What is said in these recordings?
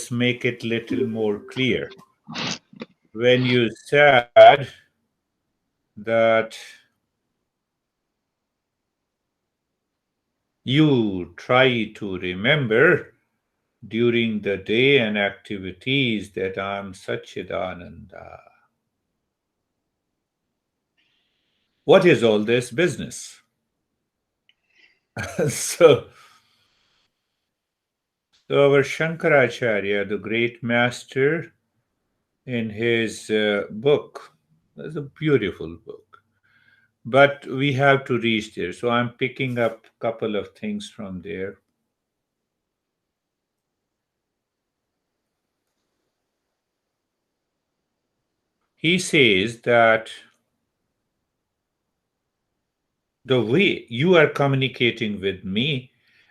just make it little more clear. When you said that you try to remember during the day and activities that I'm Satchidananda. What is all this business? so, so our Shankaracharya, the great master, in his book, it's a beautiful book, but we have to reach there. So I'm picking up a couple of things from there. He says that the way you are communicating with me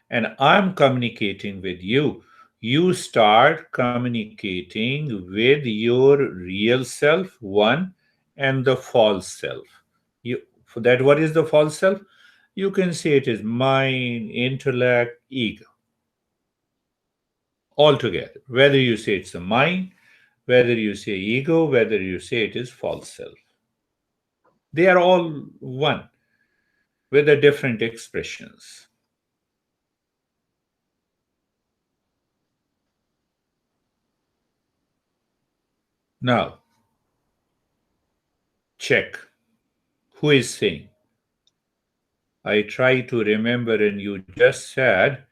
and I'm communicating with you, you start communicating with your real self, one, and the false self. You, for that, what is the false self? You can say it is mind, intellect, ego, all together. Whether you say it's a mind, whether you say ego, whether you say it is false self. They are all one with the different expressions. Now, check. Who is saying? I try to remember, and you just said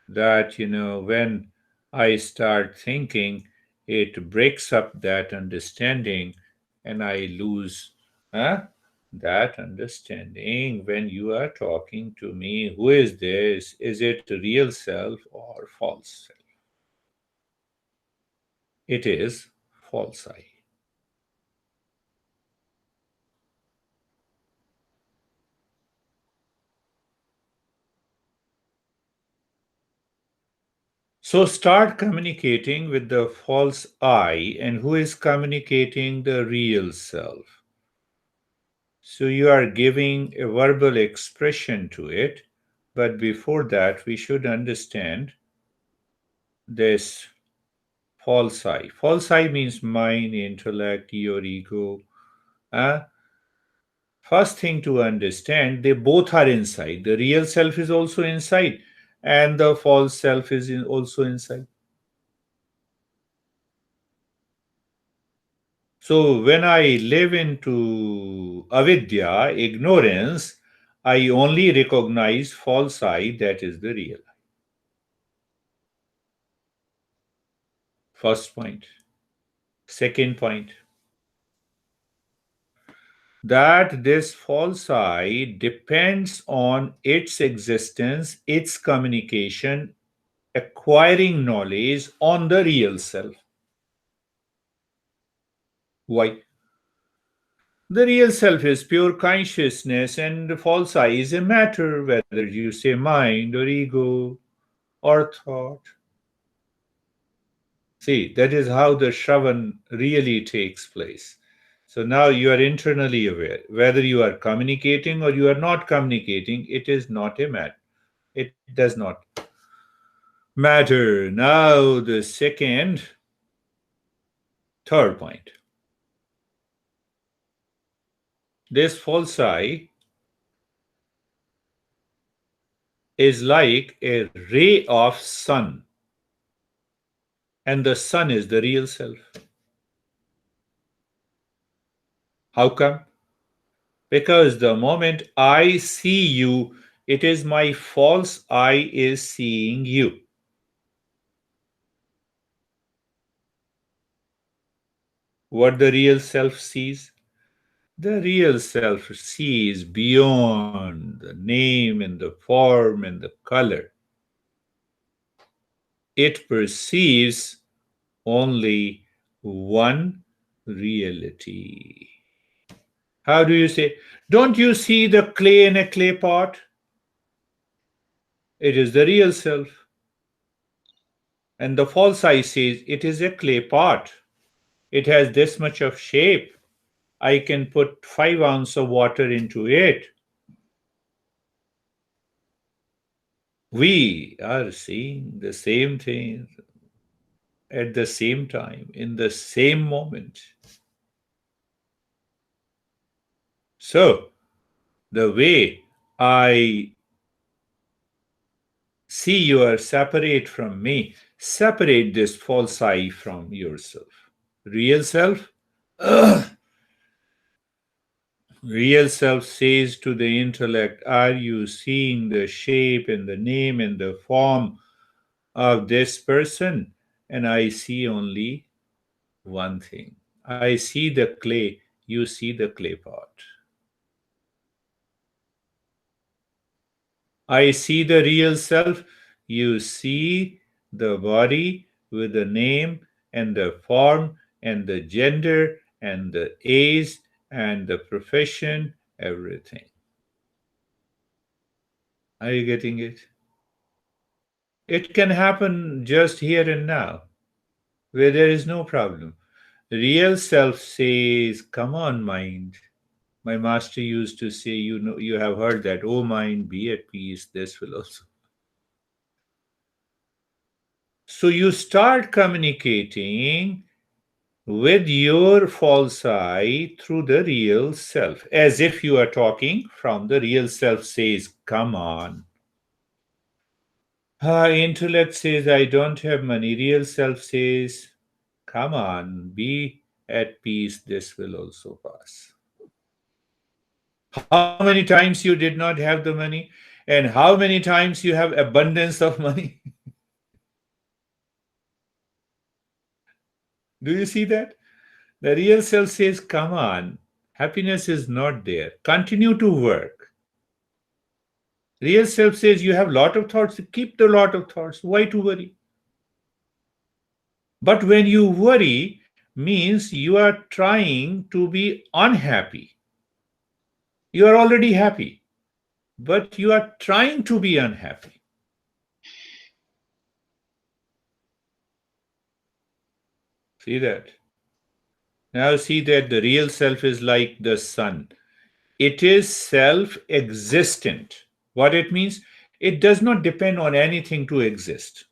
that, when I start thinking, it breaks up that understanding and I lose that understanding when you are talking to me. Who is this? Is it real self or false self? It is false I. So start communicating with the false I, and who is communicating the real self. So you are giving a verbal expression to it, but before that, we should understand this false I. False I means mind, intellect, your ego. Uh, First thing to understand, they both are inside. The real self is also inside, and the false self is also inside. So when I live into avidya, ignorance, I only recognize false I, that is the real I. First point. Second point, that this false I depends on its existence, its communication, acquiring knowledge on the real self. Why? The real self is pure consciousness, and the false I is a matter, whether you say mind or ego or thought. See, that is how the Shravan really takes place. So now you are internally aware. Whether you are communicating or you are not communicating, it is not a matter. It does not matter. Now, the third point. This false I is like a ray of sun, and the sun is the real self. How come? Because the moment I see you, it is my false I is seeing you. What the real self sees? The real self sees beyond the name and the form and the color. It perceives only one reality. How do you say? Don't you see the clay in a clay pot? It is the real self. And the false I says it is a clay pot. It has this much of shape. I can put 5 ounces of water into it. We are seeing the same thing. at the same time, in the same moment. So, the way I see you are separate from me, separate this false I from yourself. Real self? Ugh. Real self says to the intellect, are you seeing the shape and the name and the form of this person? And I see only one thing. I see the clay, you see the clay pot. I see the real self, you see the body with the name and the form and the gender and the age and the profession, everything. Are you getting it? It can happen just here and now, where there is no problem. Real self says, come on, mind. My master used to say, you know, you have heard that, oh mind, be at peace, this will also. So you start communicating with your false I through the real self, as if you are talking from the real self says, come on. Intellect says, I don't have money. Real self says, come on, be at peace, this will also pass. How many times you did not have the money, and how many times you have abundance of money? Do you see that? The real self says, come on, happiness is not there. Continue to work. Real self says, you have lot of thoughts, keep the lot of thoughts. Why to worry? But when you worry, means you are trying to be unhappy. You are already happy, but you are trying to be unhappy. See that? Now see that the real self is like the sun. It is self existent. What it means? It does not depend on anything to exist.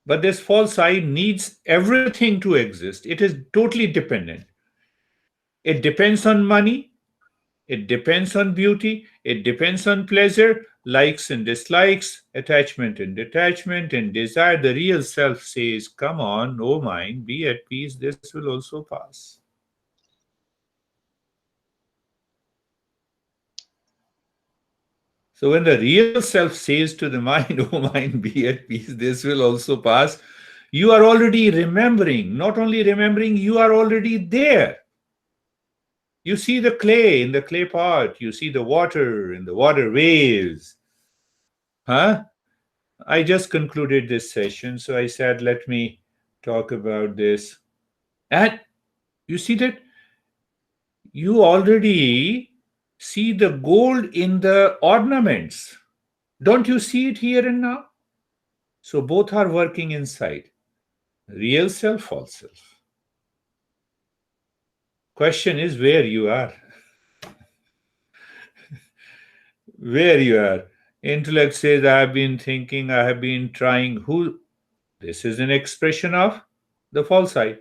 But this false I needs everything to exist. It is totally dependent. It depends on money. It depends on beauty. It depends on pleasure, likes and dislikes, attachment and detachment, and desire. The real self says, come on, oh mind, be at peace. This will also pass. So when the real self says to the mind, oh mind, be at peace, this will also pass, you are already remembering. Not only remembering, you are already there. You see the clay in the clay pot, you see the water in the water waves. Huh? I just concluded this session, so I said, let me talk about this. And you see that you already see the gold in the ornaments. Don't you see it here and now? So both are working inside. Real self, false self. Question is where you are. Where you are. Intellect says, I have been thinking, I have been trying. Who? This is an expression of the false side.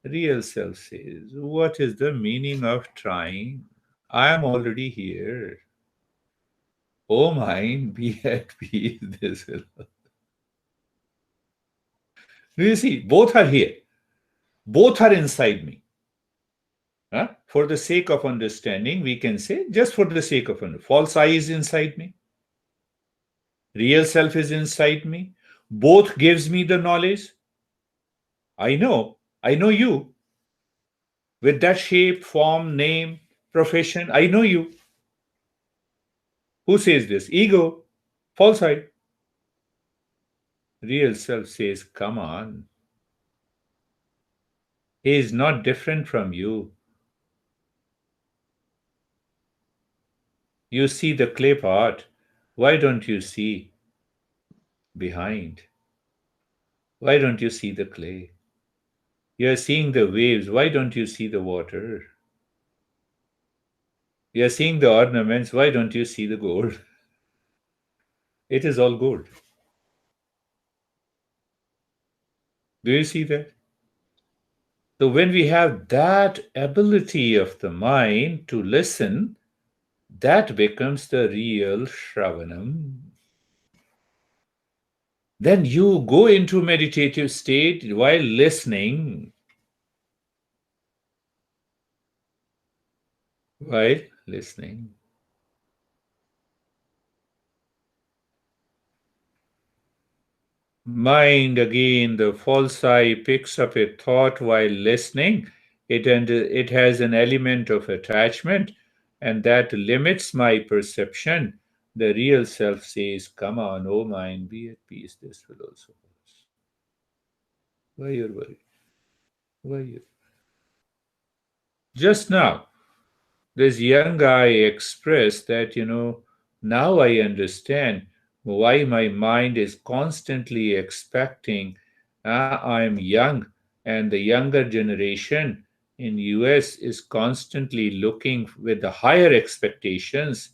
Real self says, what is the meaning of trying? I am already here. Oh, mind, be at peace. This will. Do you see? Both are here. Both are inside me. Huh? For the sake of understanding, we can say, just for the sake of understanding, false I is inside me. Real self is inside me. Both gives me the knowledge. I know you. With that shape, form, name, profession, I know you. Who says this? Ego, false I. Real self says, come on. He is not different from you. You see the clay pot. Why don't you see behind? Why don't you see the clay? You are seeing the waves. Why don't you see the water? You are seeing the ornaments. Why don't you see the gold? It is all gold. Do you see that? So when we have that ability of the mind to listen, that becomes the real Shravanam. Then you go into meditative state while listening, while listening. Mind again, the false eye picks up a thought while listening. It has an element of attachment, and that limits my perception. The real self says, "Come on, oh mind, be at peace. This will also pass." Why you're worried? Why you? Just now, this young guy expressed that, now I understand why my mind is constantly expecting. I'm young, and the younger generation in US is constantly looking with the higher expectations,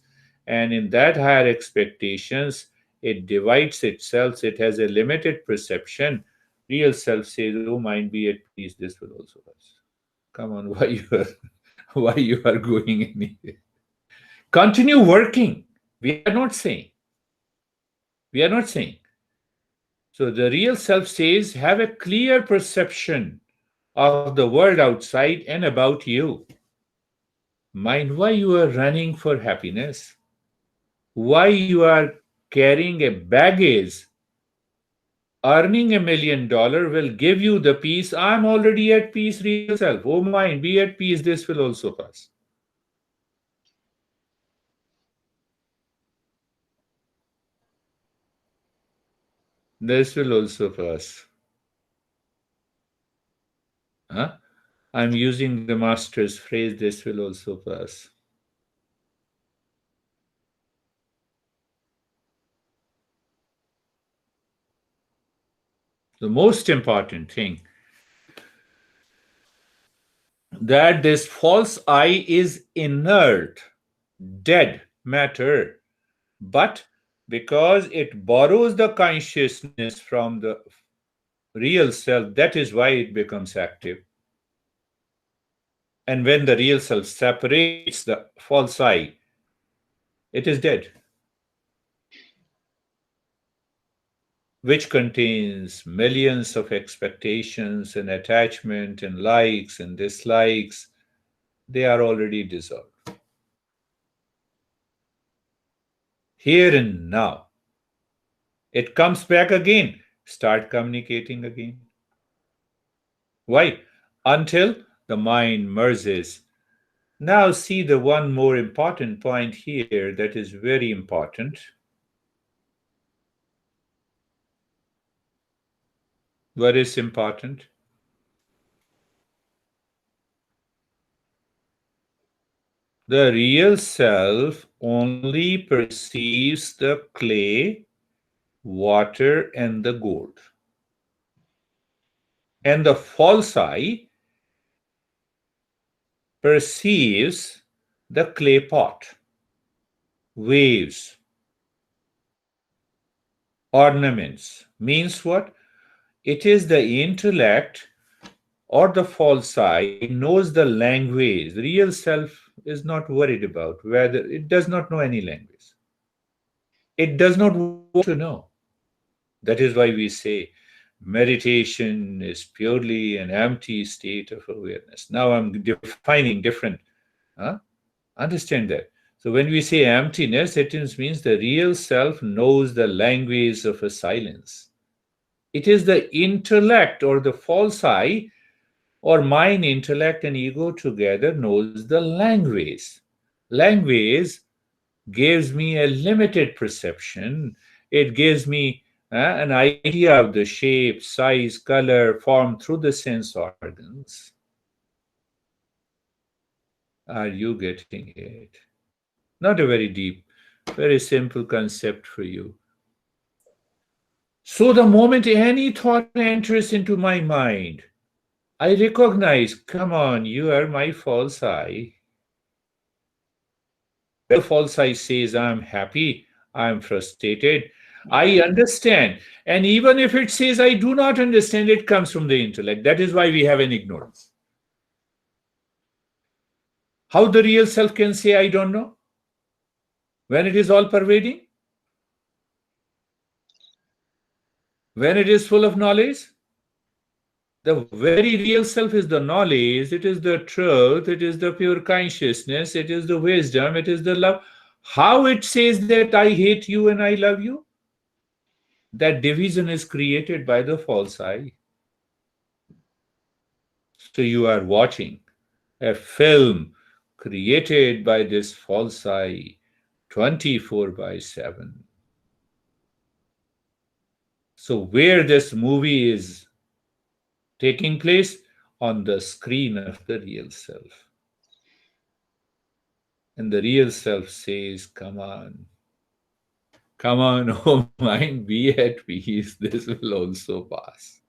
and in that higher expectations, it divides itself. It has a limited perception. Real self says, "Oh, mind, be at peace. This will also pass." Come on, why you are, why you are going anywhere? Continue working. We are not saying. We are not saying. So the real self says, have a clear perception of the world outside and about you. Mind why you are running for happiness, why you are carrying a baggage. Earning $1 million will give you the peace. I'm already at peace, real self. Oh, mind, be at peace. This will also pass. This will also pass. Huh? I'm using the master's phrase, this will also pass. The most important thing that this false I is inert, dead matter, but because it borrows the consciousness from the real self, that is why it becomes active. And when the real self separates the false I, it is dead, which contains millions of expectations and attachment and likes and dislikes. They are already dissolved. Here and now. It comes back again. Start communicating again. Why? Until the mind merges. Now, see the one more important point here that is very important. What is important? The real self only perceives the clay, water, and the gold. And the false I perceives the clay pot, waves, ornaments. Means what? It is the intellect or the false I knows the language. The real self is not worried about whether it does not know any language. It does not want to know. That is why we say meditation is purely an empty state of awareness. Now I'm defining different. Huh? Understand that. So when we say emptiness, it means the real self knows the language of a silence. It is the intellect or the false I or mind, intellect, and ego together knows the language. Language gives me a limited perception. It gives me an idea of the shape, size, color, form through the sense organs. Are you getting it? Not a very deep, very simple concept for you. So the moment any thought enters into my mind, I recognize, come on, you are my false I. When the false I says, I'm happy, I'm frustrated, I understand. And even if it says I do not understand, it comes from the intellect. That is why we have an ignorance. How the real self can say I don't know when it is all pervading, when it is full of knowledge? The very real self is the knowledge, it is the truth, it is the pure consciousness, it is the wisdom, it is the love. How it says that I hate you and I love you? That division is created by the false I. So you are watching a film created by this false I 24 by 7. So, where this movie is taking place? On the screen of the real self. And the real self says, come on, oh mind, be at peace. This will also pass.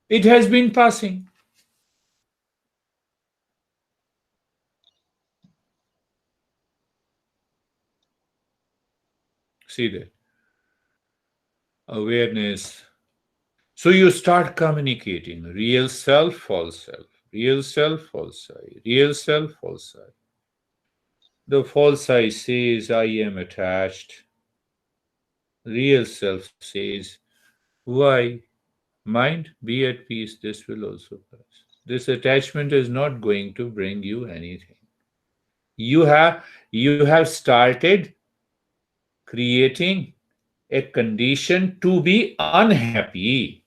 It has been passing. See that? Awareness. So you start communicating real self, false self, real self, false I, real self, false I. The false I says, I am attached. Real self says, why? Mind, be at peace, this will also pass. This attachment is not going to bring you anything. You have you have started creating a condition to be unhappy.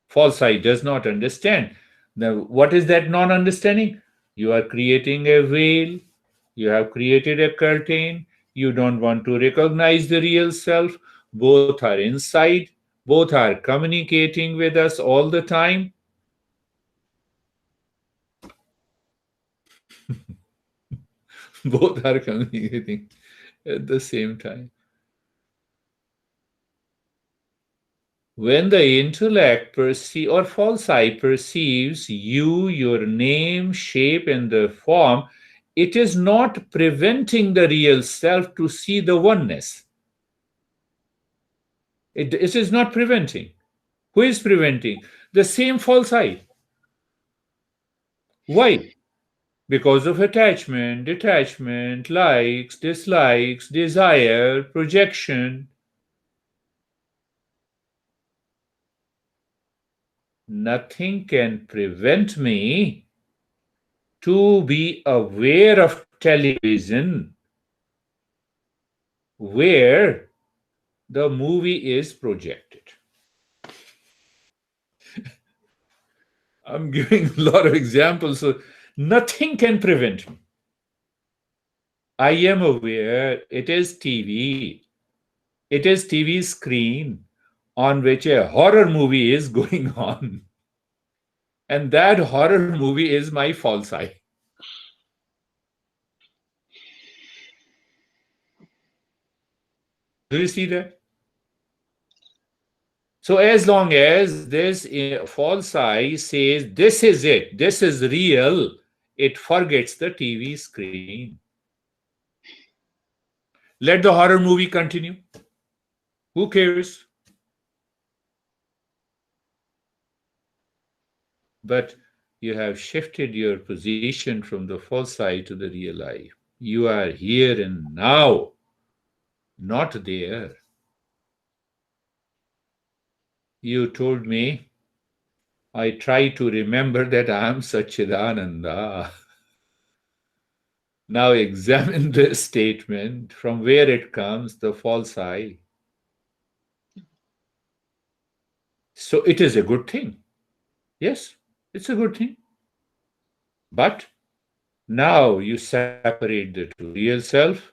False I does not understand. Now, what is that non understanding? You are creating a veil, you have created a curtain, you don't want to recognize the real self. Both are inside, both are communicating with us all the time. Both are communicating at the same time. When the intellect or false I perceives you, your name, shape, and the form, it is not preventing the real self to see the oneness. It is not preventing. Who is preventing? The same false I. Why? Because of attachment, detachment, likes, dislikes, desire, projection. Nothing can prevent me to be aware of television where the movie is projected. I'm giving a lot of examples, so nothing can prevent me. I am aware it is TV. It is TV screen on which a horror movie is going on. And that horror movie is my false I. Do you see that? So as long as this false I says, this is it, this is real, it forgets the TV screen. Let the horror movie continue. Who cares? But you have shifted your position from the false I to the real I. You are here and now, not there. You told me, I try to remember that I am Satchidananda. Now examine this statement from where it comes, the false I. So it is a good thing. Yes, it's a good thing. But now you separate the two. Real self.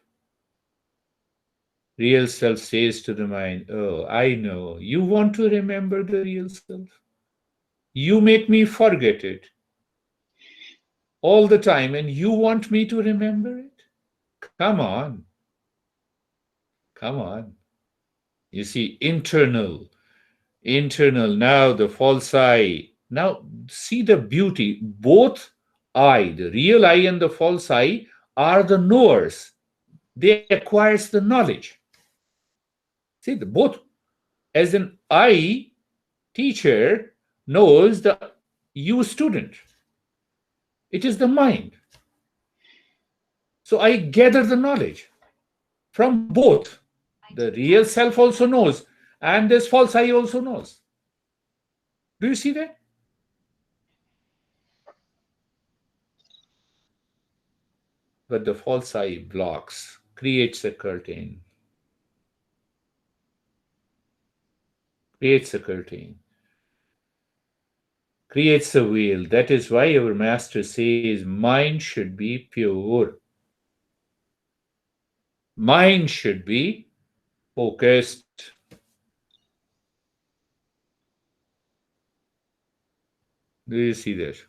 Real self says to the mind, oh, I know. You want to remember the real self. You make me forget it all the time, and you want me to remember it? Come on. Come on. You see, internal. Now the false I. Now see the beauty. Both I, the real I and the false I, are the knowers. They acquires the knowledge. See, the both as an I teacher knows the you student. It is the mind. So I gather the knowledge from both. The real self also knows, and this false I also knows. Do you see that? But the false I blocks, creates a curtain, creates a curtain, creates a veil. That is why our master says mind should be pure, mind should be focused. Do you see this?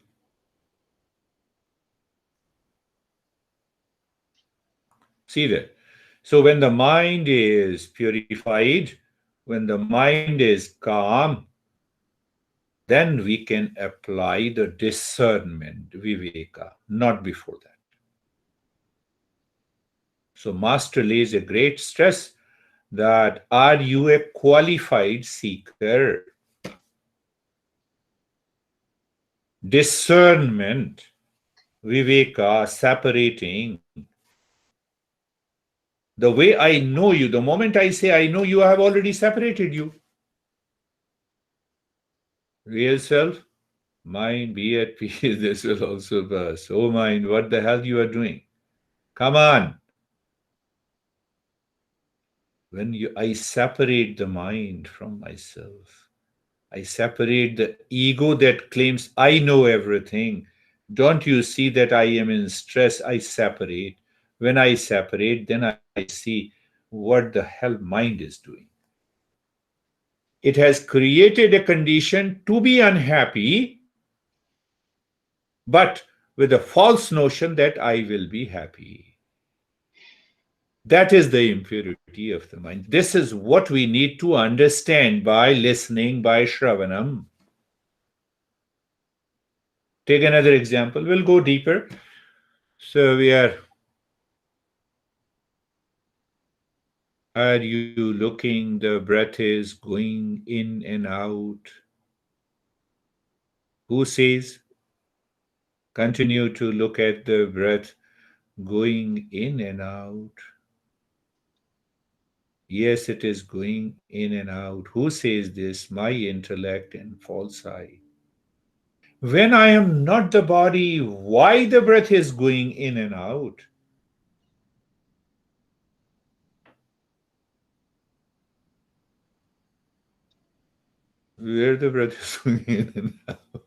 See that? So when the mind is purified, when the mind is calm, then we can apply the discernment, viveka, not before that. So Master lays a great stress that are you a qualified seeker? Discernment, viveka, separating. The way I know you, the moment I say I know you, I have already separated you. Real self, mind, be at peace. This will also pass. Oh, mind, what the hell you are doing? Come on. I separate the mind from myself, I separate the ego that claims I know everything. Don't you see that I am in stress? I separate. When I separate, then I see what the hell mind is doing. It has created a condition to be unhappy, but with a false notion that I will be happy. That is the impurity of the mind. This is what we need to understand by listening, by Shravanam. Take another example. We'll go deeper. So are you looking? The breath is going in and out. Who says? Continue to look at the breath going in and out. Yes, it is going in and out. Who says this? My intellect and false I. When I am not the body, why the breath is going in and out? Where the breath is going in and out.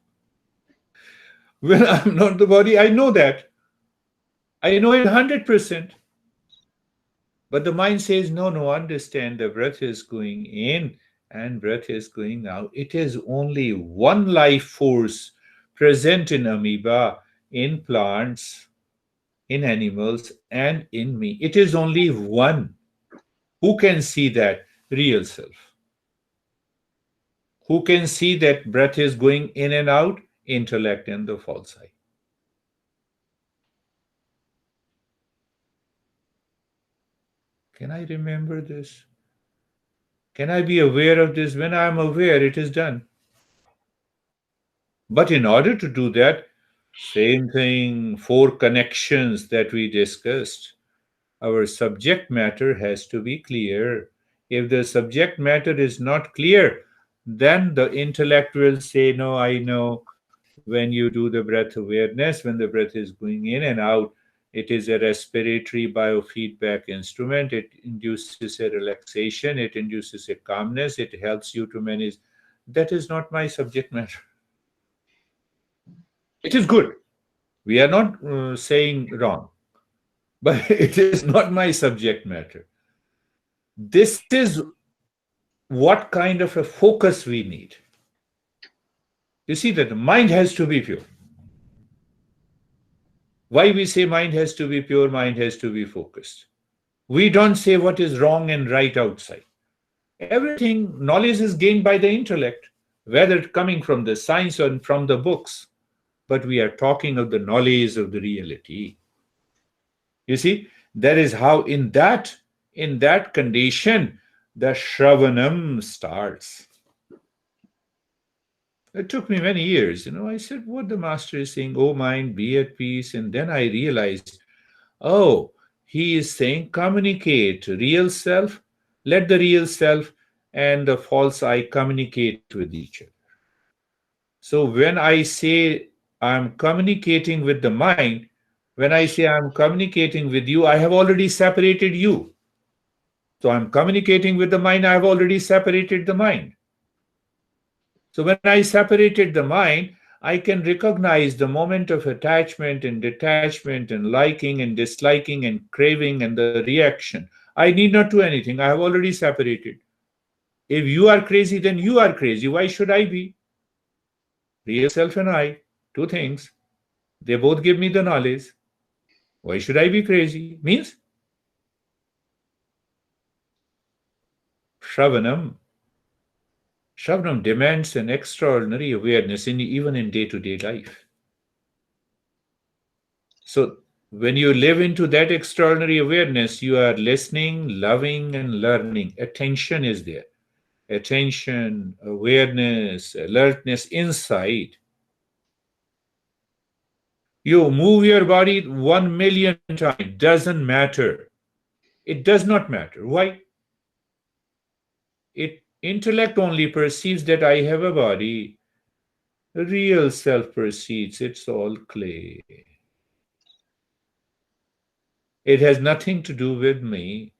When I'm not the body, I know that. I know it 100%. But the mind says, no, no, understand the breath is going in and breath is going out. It is only one life force present in amoeba, in plants, in animals, and in me. It is only one. Who can see that? Real self. Who can see that breath is going in and out? Intellect and the false I. Can I remember this? Can I be aware of this? When I am aware, it is done. But in order to do that, same thing, four connections that we discussed. Our subject matter has to be clear. If the subject matter is not clear, then the intellect will say, no, I know. When you do the breath awareness, when the breath is going in and out, it is a respiratory biofeedback instrument. It induces a relaxation, it induces a calmness, it helps you to manage. That is not my subject matter. It is good. We are not saying wrong, but it is not my subject matter. This is what kind of a focus we need. You see that the mind has to be pure. Why we say mind has to be pure, mind has to be focused. We don't say what is wrong and right outside. Everything, knowledge is gained by the intellect, whether coming from the science or from the books. But we are talking of the knowledge of the reality. You see, that is how in that condition the Shravanam starts. It took me many years. I said, what the master is saying, oh mind, be at peace. And then I realized, oh, he is saying communicate, real self, let the real self and the false I communicate with each other. So when I say I'm communicating with the mind, when I say I'm communicating with you, I have already separated you. So I'm communicating with the mind, I have already separated the mind. So when I separated the mind, I can recognize the moment of attachment and detachment and liking and disliking and craving and the reaction. I need not do anything. I have already separated. If you are crazy, then you are crazy. Why should I be? Real self and I, two things. They both give me the knowledge. Why should I be crazy? Means Shravanam. Shravanam demands an extraordinary awareness even in day-to-day life. So when you live into that extraordinary awareness, you are listening, loving, and learning. Attention is there. Attention, awareness, alertness, insight. You move your body 1 million times, doesn't matter. It does not matter. Why? Intellect only perceives that I have a body. Real self perceives it's all clay. It has nothing to do with me.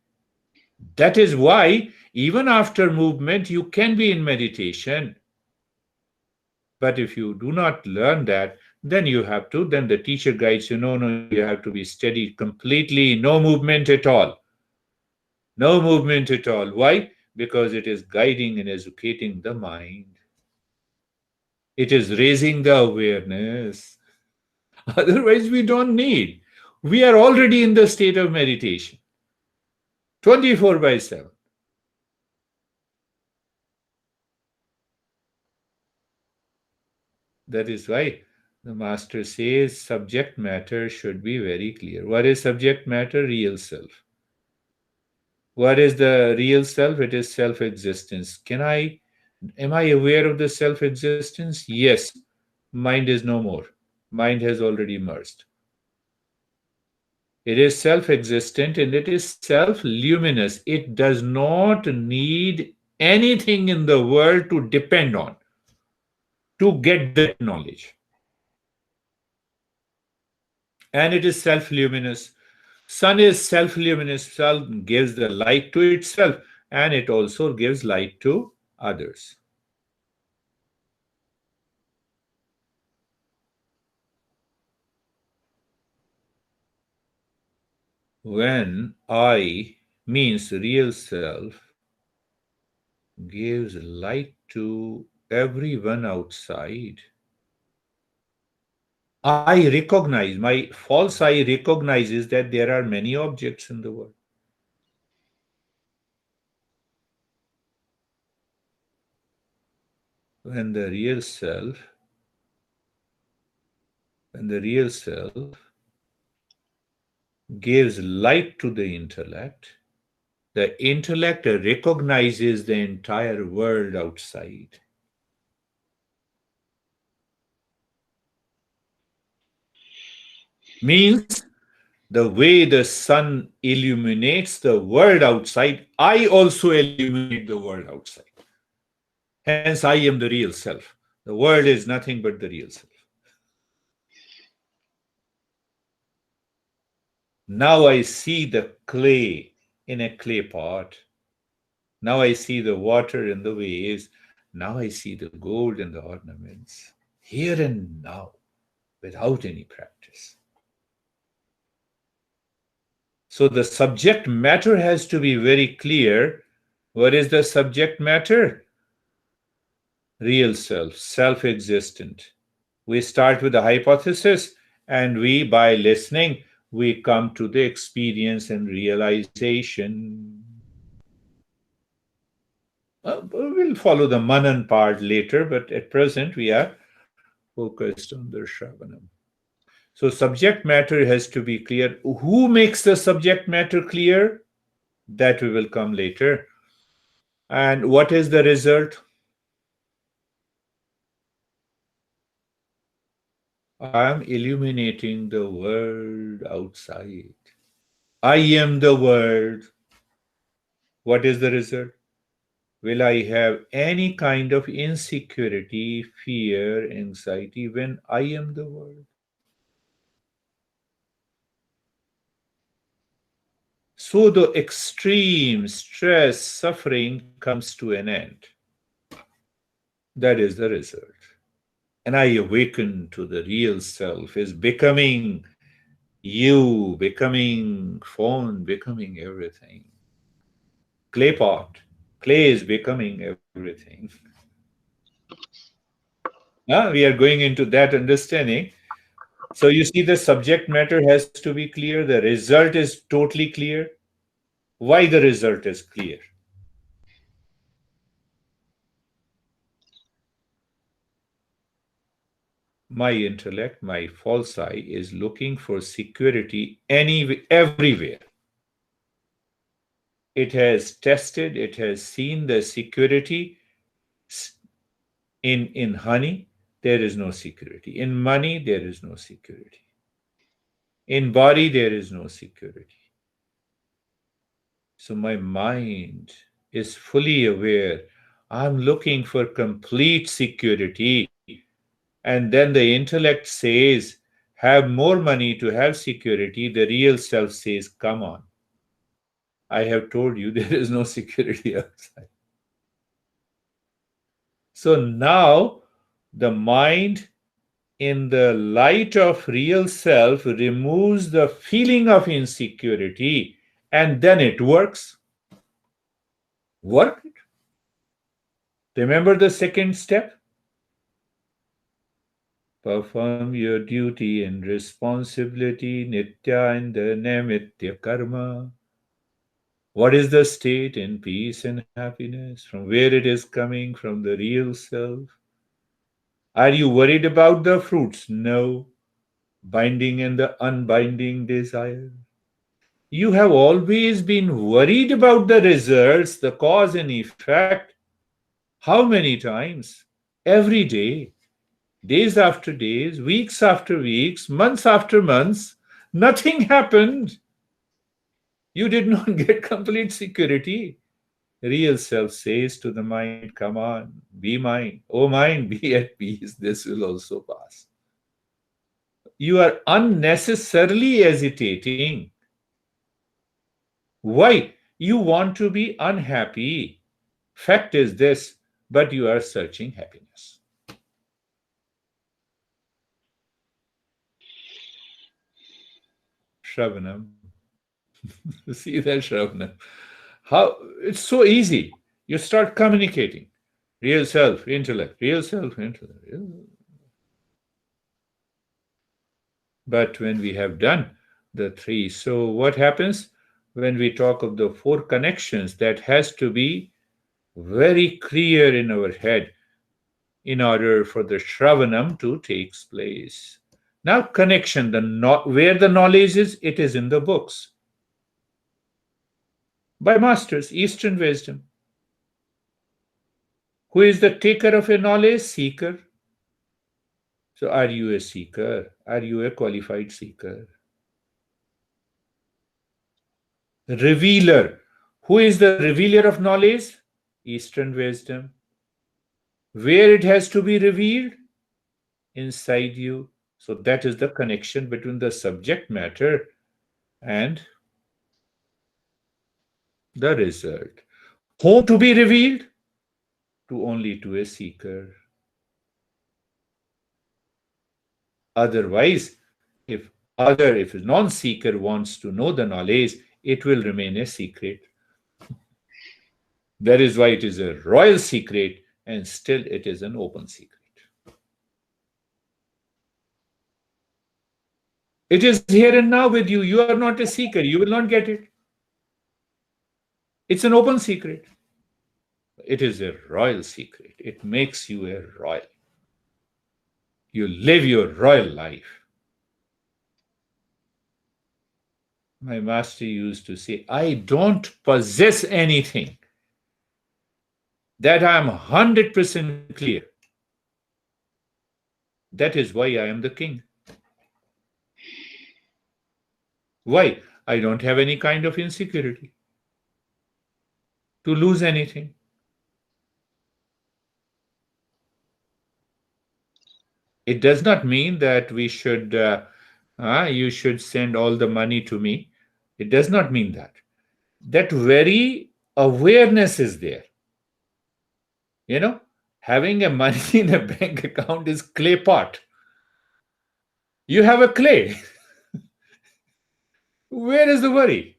That is why, even after movement, you can be in meditation. But if you do not learn that, then the teacher guides you, no, you have to be steady completely, no movement at all. No movement at all. Why? Because it is guiding and educating the mind, it is raising the awareness. Otherwise, we don't need. We are already in the state of meditation 24 by 7. That is why the master says subject matter should be very clear. What is subject matter? Real self. What is the real self? It is self existence. Am I aware of the self existence? Yes. Mind is no more. Mind has already merged. It is self existent and it is self luminous. It does not need anything in the world to depend on to get that knowledge. And it is self luminous. Sun is self luminous. Sun gives the light to itself and it also gives light to others. When I means real self gives light to everyone outside, I recognize, my false eye recognizes that there are many objects in the world. When the real self, when the real self gives light to the intellect recognizes the entire world outside. Means the way the sun illuminates the world outside, I also illuminate the world outside. Hence, I am the real self. The world is nothing but the real self. Now I see the clay in a clay pot. Now I see the water in the waves. Now I see the gold in the ornaments. Here and now, without any practice. So the subject matter has to be very clear. What is the subject matter? Real self, self existent. We start with the hypothesis, and by listening, we come to the experience and realization. We'll follow the Manan part later, but at present we are focused on the Shravanam. So subject matter has to be clear. Who makes the subject matter clear? That we will come later. And what is the result? I am illuminating the world outside. I am the world. What is the result? Will I have any kind of insecurity, fear, anxiety when I am the world? So the extreme stress, suffering comes to an end. That is the result. And I awaken to the real self is becoming you, becoming phone, becoming everything. Clay pot. Clay is becoming everything. We are going into that understanding. So you see, the subject matter has to be clear. The result is totally clear. Why the result is clear? My intellect, my false I, is looking for security everywhere. It has tested, it has seen the security in honey. There is no security. In money, there is no security. In body, there is no security. So my mind is fully aware. I'm looking for complete security. And then the intellect says, have more money to have security. The real self says, come on. I have told you there is no security outside. So now the mind, in the light of real self, removes the feeling of insecurity, and then it works. Work it. Remember the second step? Perform your duty and responsibility, nitya and naimitya karma. What is the state in peace and happiness? From where it is coming? From the real self. Are you worried about the fruits? No. Binding and the unbinding desire. You have always been worried about the results, the cause and effect. How many times? Every day, days after days, weeks after weeks, months after months. Nothing happened. You did not get complete security. Real self says to the mind, come on, be mine. Oh, mind, be at peace. This will also pass. You are unnecessarily hesitating. Why? You want to be unhappy. Fact is this, but you are searching happiness. Shravanam. See that, Shravanam? How it's so easy. You start communicating. Real self, intellect, real self, intellect. But when we have done the three, so what happens when we talk of the four connections? That has to be very clear in our head in order for the Shravanam to take place. Now, connection, where the knowledge is, it is in the books by masters, Eastern wisdom. Who is the taker of a knowledge? Seeker. So, are you a seeker? Are you a qualified seeker? Revealer. Who is the revealer of knowledge? Eastern wisdom. Where it has to be revealed? Inside you. So, that is the connection between the subject matter and the result. Whom to be revealed? To only to a seeker. Otherwise, if a non-seeker wants to know the knowledge, it will remain a secret. That is why it is a royal secret, and still it is an open secret. It is here and now with you. You are not a seeker. You will not get it. It's an open secret. It is a royal secret. It makes you a royal. You live your royal life. My master used to say, I don't possess anything. That I am 100% clear. That is why I am the king. Why? I don't have any kind of insecurity to lose anything. It does not mean that you should send all the money to me. It does not mean that. That very awareness is there. You know, having a money in a bank account is clay pot. You have a clay. Where is the worry?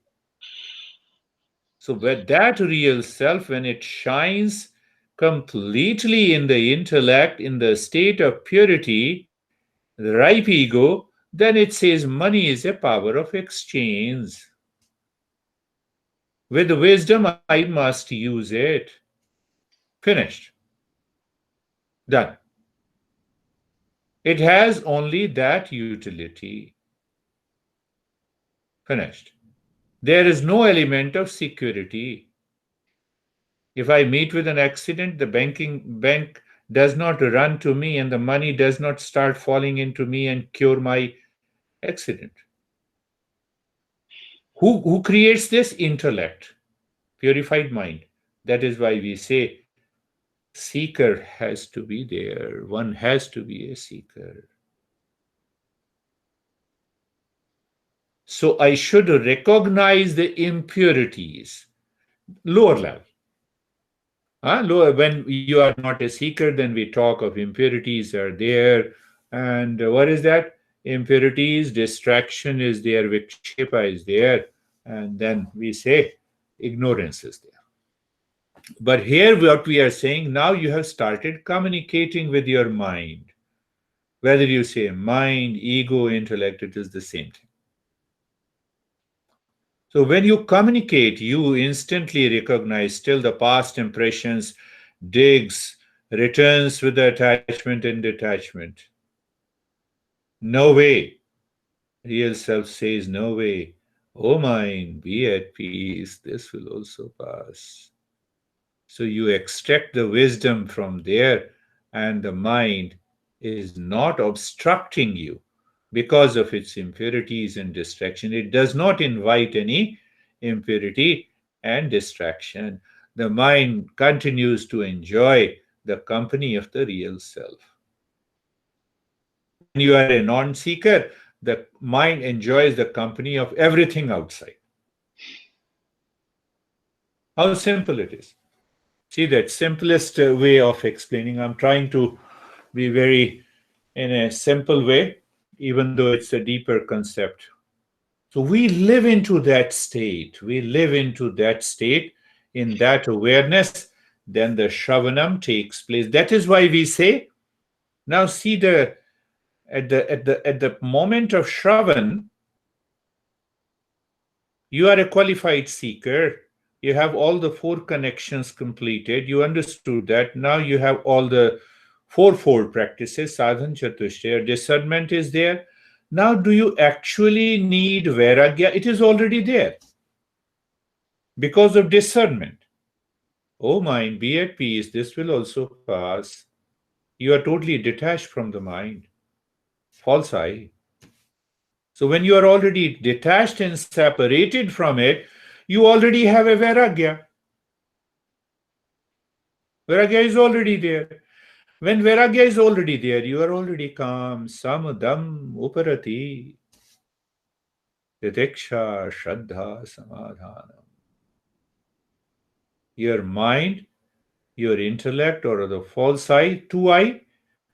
So, where that real self, when it shines completely in the intellect, in the state of purity, the ripe ego, then it says money is a power of exchange. With wisdom, I must use it. Finished. Done. It has only that utility. Finished. There is no element of security. If I meet with an accident, the bank does not run to me and the money does not start falling into me and cure my accident. Who creates this? Intellect, purified mind. That is why we say seeker has to be there. One has to be a seeker. So I should recognize the impurities, lower level. Lower, when you are not a seeker, then we talk of impurities are there. And what is that? Impurities, distraction is there, vikshepa is there. And then we say ignorance is there. But here, what we are saying, now you have started communicating with your mind. Whether you say mind, ego, intellect, it is the same thing. So when you communicate, you instantly recognize still the past impressions, digs, returns with the attachment and detachment. No way. Real self says, no way. Oh, mind, be at peace. This will also pass. So you extract the wisdom from there, and the mind is not obstructing you because of its impurities and distraction. It does not invite any impurity and distraction. The mind continues to enjoy the company of the real self. When you are a non seeker, the mind enjoys the company of everything outside. How simple it is. See, that simplest way of explaining. I'm trying to be very in a simple way, even though it's a deeper concept. So we live into that state. We live into that state in that awareness. Then the shravanam takes place. That is why we say, now see the at the moment of shravan, you are a qualified seeker. You have all the four connections completed. You understood that. Now you have all the fourfold practices, sadhan chatushtaya, discernment is there. Now, do you actually need vairagya? It is already there because of discernment. Oh, mind, be at peace. This will also pass. You are totally detached from the mind. False eye. So, when you are already detached and separated from it, you already have a vairagya. Vairagya is already there. When vairagya is already there, you are already calm. Samadam uparati. Titiksha shraddha samadhanam. Your mind, your intellect, or the false eye, two eye,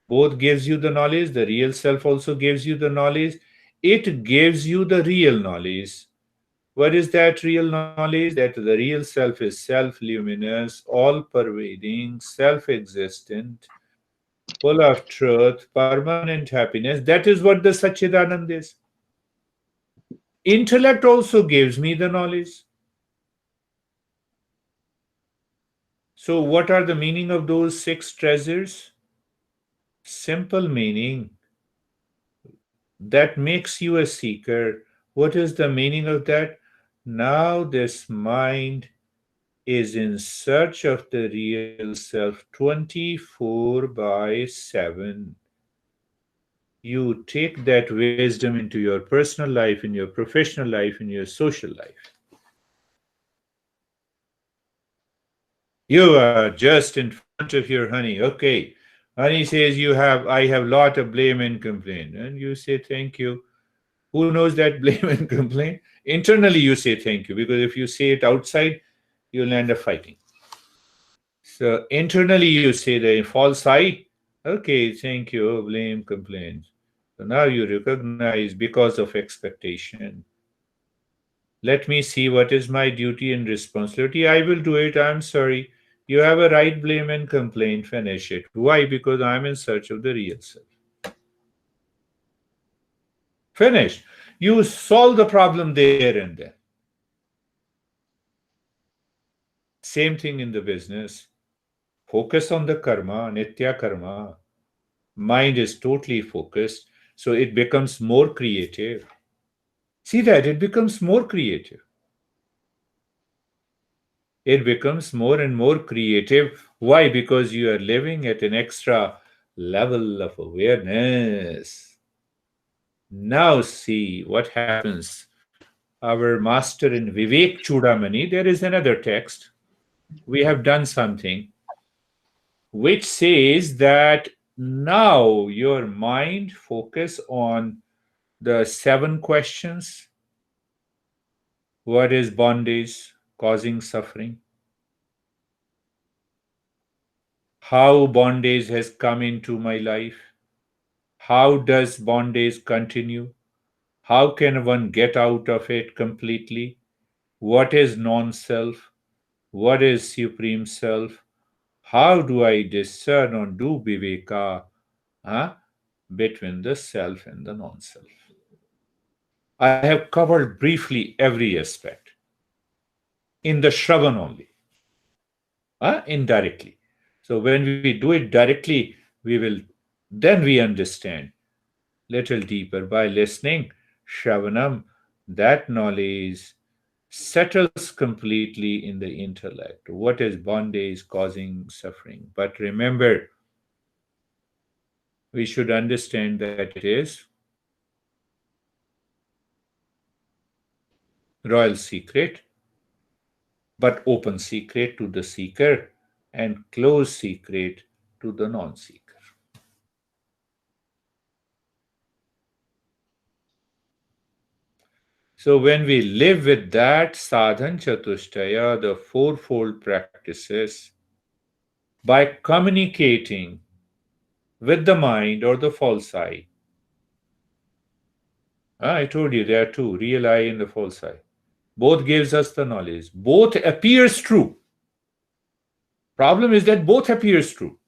both gives you the knowledge. The real self also gives you the knowledge. It gives you the real knowledge. What is that real knowledge? That the real self is self luminous, all pervading, self existent, full of truth, permanent happiness. That is what the Sachidanand is. Intellect also gives me the knowledge. So, what are the meaning of those six treasures? Simple meaning that makes you a seeker. What is the meaning of that? Now, this mind is in search of the real self 24 by 7. You take that wisdom into your personal life, in your professional life, in your social life. You are just in front of your honey. Okay. Honey says I have lot of blame and complaint. And you say thank you. Who knows that blame and complaint? Internally you say thank you, because if you say it outside, you'll end up fighting. So internally you say the false I. Okay, thank you, blame, complaint. So now you recognize because of expectation. Let me see what is my duty and responsibility. I will do it. I'm sorry. You have a right, blame, and complain. Finish it. Why? Because I'm in search of the real self. Finish. You solve the problem there and then. Same thing in the business. Focus on the karma, nitya karma. Mind is totally focused, so it becomes more creative. See that? It becomes more creative. It becomes more and more creative. Why? Because you are living at an extra level of awareness. Now, see what happens. Our master in Vivek Chudamani, there is another text. We have done something which says that now your mind focus on the 7 questions. What is bondage causing suffering? How bondage has come into my life? How does bondage continue? How can one get out of it completely? What is non self? What is supreme self? How do I discern or do viveka huh, between the self and the non self? I have covered briefly every aspect in the Shravan only, indirectly. So when we do it directly, then we understand little deeper by listening. Shravanam, that knowledge settles completely in the intellect. What is bondage causing suffering? But remember, we should understand that it is royal secret, but open secret to the seeker and closed secret to the non seeker. So when we live with that sadhan chatushtaya, the fourfold practices, by communicating with the mind or the false eye. I told you there are two, real eye and the false eye. Both gives us the knowledge. Both appears true. Problem is that both appears true.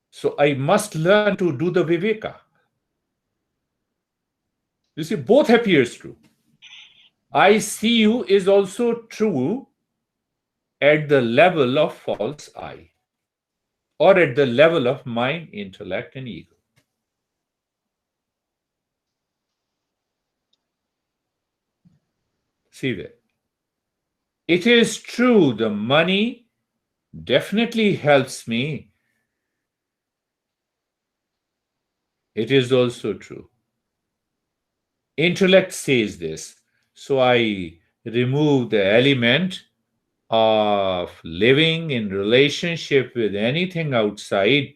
So I must learn to do the viveka. You see, both appears true. I see you is also true at the level of false I, or at the level of mind, intellect, and ego. See that. It is true, the money definitely helps me. It is also true. Intellect says this. So I remove the element of living in relationship with anything outside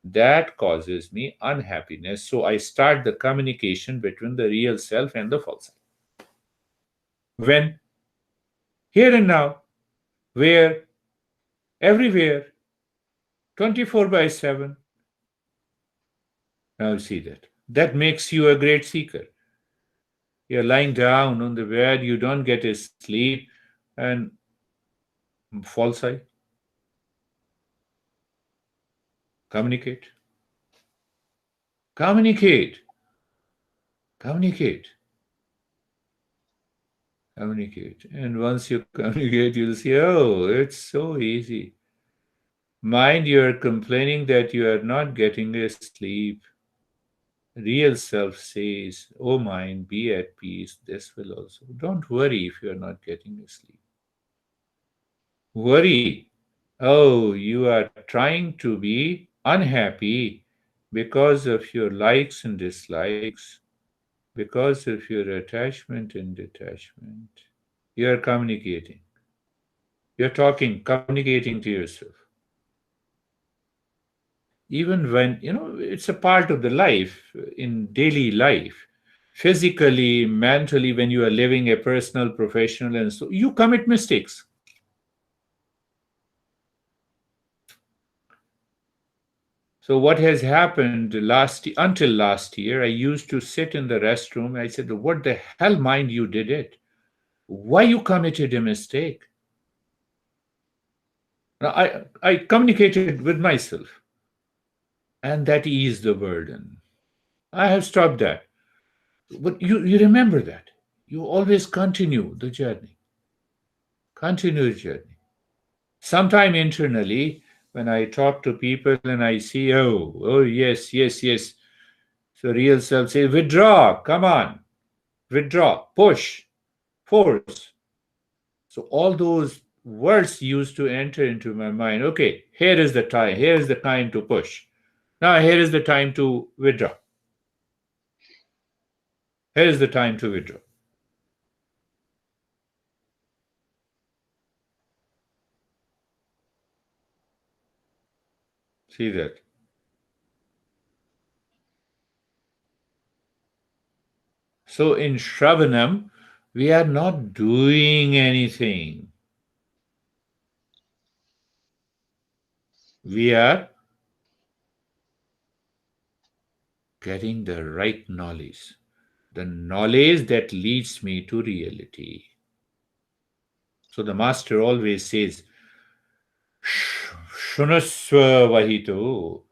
that causes me unhappiness. So I start the communication between the real self and the false self. When? Here and now. Where? Everywhere. 24 by 7. Now see that. That makes you a great seeker. You're lying down on the bed, you don't get a sleep, and false eye. Communicate. Communicate. Communicate. Communicate. And once you communicate, you'll see, oh, it's so easy. Mind, you're complaining that you are not getting a sleep. Real self says, "Oh mind, be at peace. This will also." Don't worry if you are not getting to sleep. Worry. Oh, you are trying to be unhappy because of your likes and dislikes, because of your attachment and detachment. You are communicating. You're talking, communicating to yourself. Even when, it's a part of the life, in daily life, physically, mentally, when you are living a personal, professional, and so you commit mistakes. So what has happened until last year, I used to sit in the restroom. I said, "What the hell, mind, you did it? Why you committed a mistake?" Now, I communicated with myself, and that eased the burden. I have stopped that. But you remember that. You always continue the journey. Continue the journey. Sometime internally, when I talk to people and I see, oh, yes, yes, yes. So real self says, withdraw, come on, withdraw, push, force. So all those words used to enter into my mind. Okay, here is the time. Here is the time to push. Now here is the time to withdraw. Here is the time to withdraw. See that. So in Shravanam, we are not doing anything. We are getting the right knowledge, the knowledge that leads me to reality. So the master always says, Shunaswa Vahito.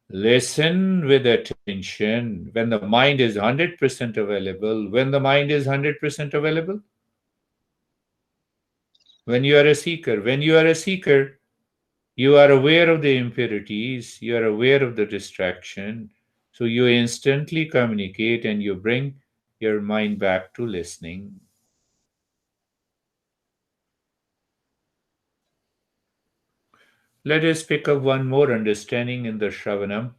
Listen with attention when the mind is 100% available. When the mind is 100% available, when you are a seeker, you are aware of the impurities, you are aware of the distraction. So you instantly communicate and you bring your mind back to listening. Let us pick up one more understanding in the Shravanam.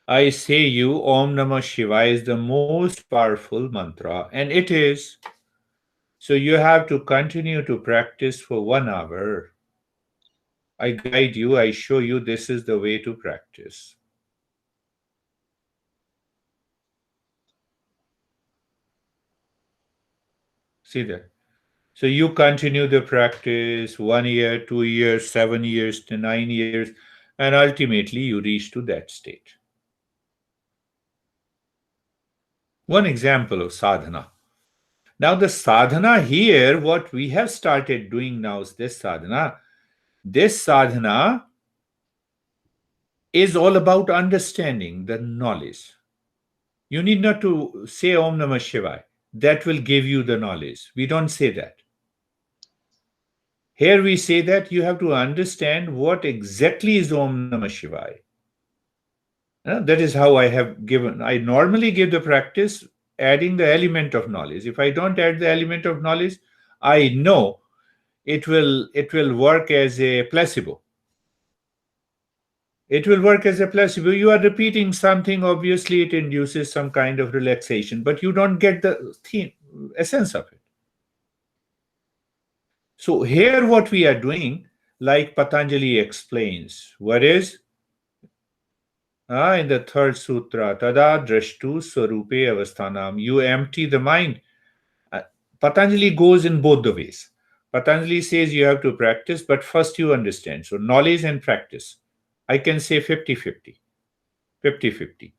I say you, Om Namah Shivaya is the most powerful mantra, and it is. So you have to continue to practice for 1 hour. I guide you, I show you this is the way to practice. See that? So you continue the practice 1 year, 2 years, 7 years, to 9 years, and ultimately you reach to that state. One example of sadhana. Now, the sadhana here, what we have started doing now is this sadhana. This sadhana is all about understanding the knowledge. You need not to say Om Namah Shivaya. That will give you the knowledge. We don't say that. Here we say that you have to understand what exactly is Om Namah Shivaya. That is how I have given. I normally give the practice adding the element of knowledge. If I don't add the element of knowledge, I know it will work as a placebo. It will work as a placebo. You are repeating something, obviously it induces some kind of relaxation, but you don't get the essence of it. So here what we are doing, like Patanjali explains, what is in the third sutra, tada drashtu swarupe avasthanam, you empty the mind. Uh, Patanjali goes in both the ways. Patanjali says you have to practice, but first you understand. So knowledge and practice. I can say 50-50. 50-50.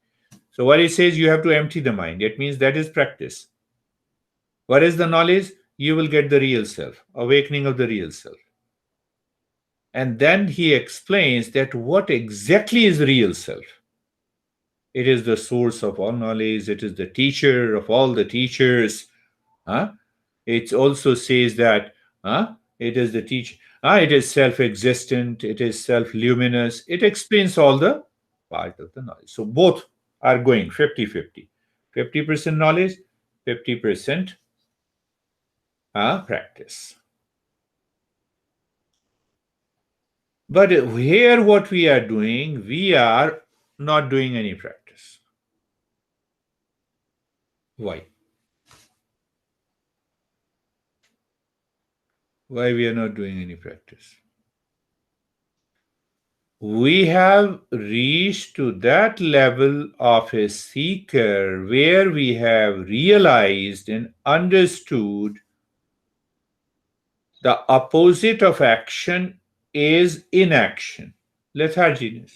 So what he says, you have to empty the mind. It means that is practice. What is the knowledge? You will get the real self, awakening of the real self. And then he explains that what exactly is real self. It is the source of all knowledge. It is the teacher of all the teachers. Huh? It also says that it is the teacher. It is self-existent. It is self-luminous. It explains all the part of the knowledge. So both are going 50-50. 50% knowledge, 50% practice. But here, what we are doing, we are not doing any practice. Why? Why we are not doing any practice? We have reached to that level of a seeker where we have realized and understood the opposite of action is inaction, letharginess.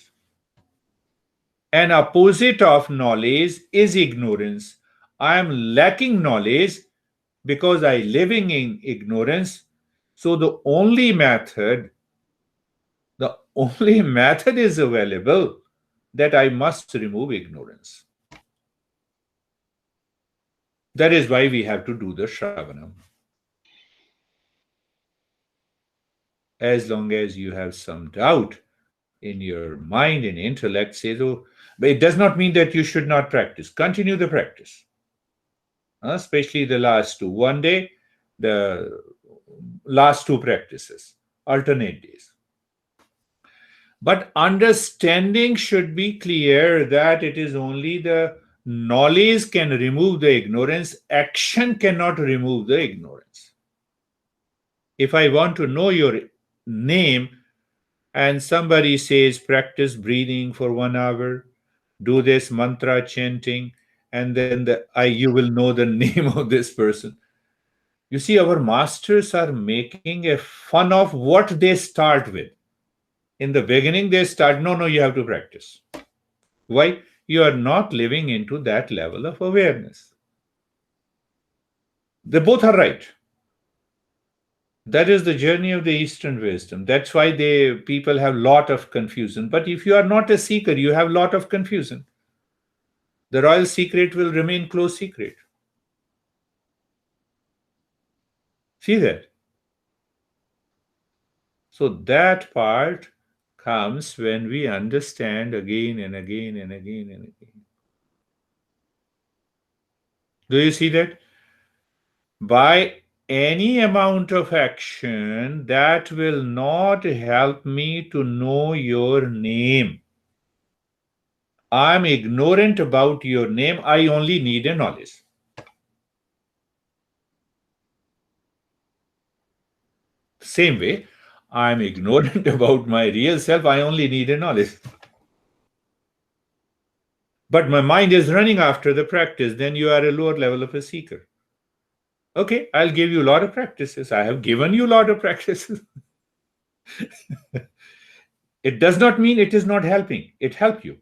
An opposite of knowledge is ignorance. I am lacking knowledge because I living in ignorance. So the only method is available that I must remove ignorance. That is why we have to do the Shravanam. As long as you have some doubt in your mind and intellect, say so, but it does not mean that you should not practice. Continue the practice, especially the last two. One day, the last two practices, alternate days. But understanding should be clear that it is only the knowledge can remove the ignorance, action cannot remove the ignorance. If I want to know your name and somebody says practice breathing for 1 hour, do this mantra chanting, and then you will know the name of this person. You see, our masters are making a fun of what they start with. In the beginning, they start, no, you have to practice. Why? You are not living into that level of awareness. They both are right. That is the journey of the Eastern wisdom. That's why people have lot of confusion. But if you are not a seeker, you have lot of confusion. The royal secret will remain close secret. See that? So that part comes when we understand again and again and again and again. Do you see that? By any amount of action, that will not help me to know your name. I'm ignorant about your name. I only need a knowledge. Same way, I'm ignorant about my real self. I only need a knowledge. But my mind is running after the practice. Then you are a lower level of a seeker. Okay, I'll give you a lot of practices. I have given you a lot of practices. It does not mean it is not helping. It helped you.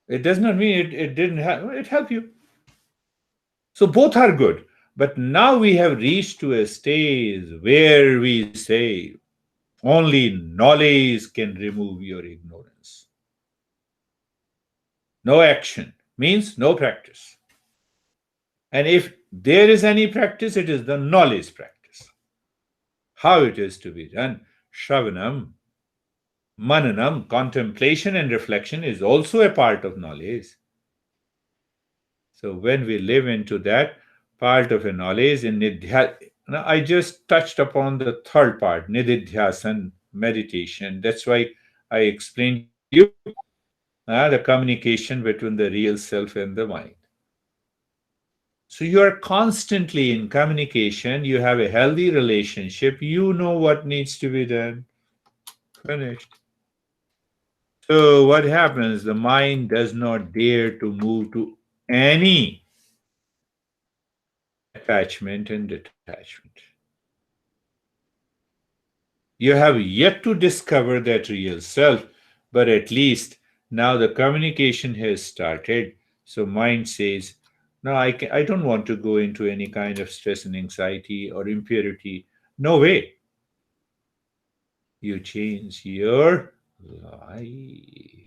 It does not mean it didn't help. It helped you. So both are good. But now we have reached to a stage where we say only knowledge can remove your ignorance. No action means no practice. And if there is any practice, it is the knowledge practice. How it is to be done? Shravanam, mananam, contemplation and reflection is also a part of knowledge. So when we live into that part of a knowledge in I just touched upon the third part, nididhyasan, meditation. That's why I explained you the communication between the real self and the mind. So you are constantly in communication. You have a healthy relationship. You know what needs to be done. Finished. So what happens? The mind does not dare to move to any attachment and detachment. You have yet to discover that real self, but at least now the communication has started. So mind says, no, I don't want to go into any kind of stress and anxiety or impurity. No way. You change your life.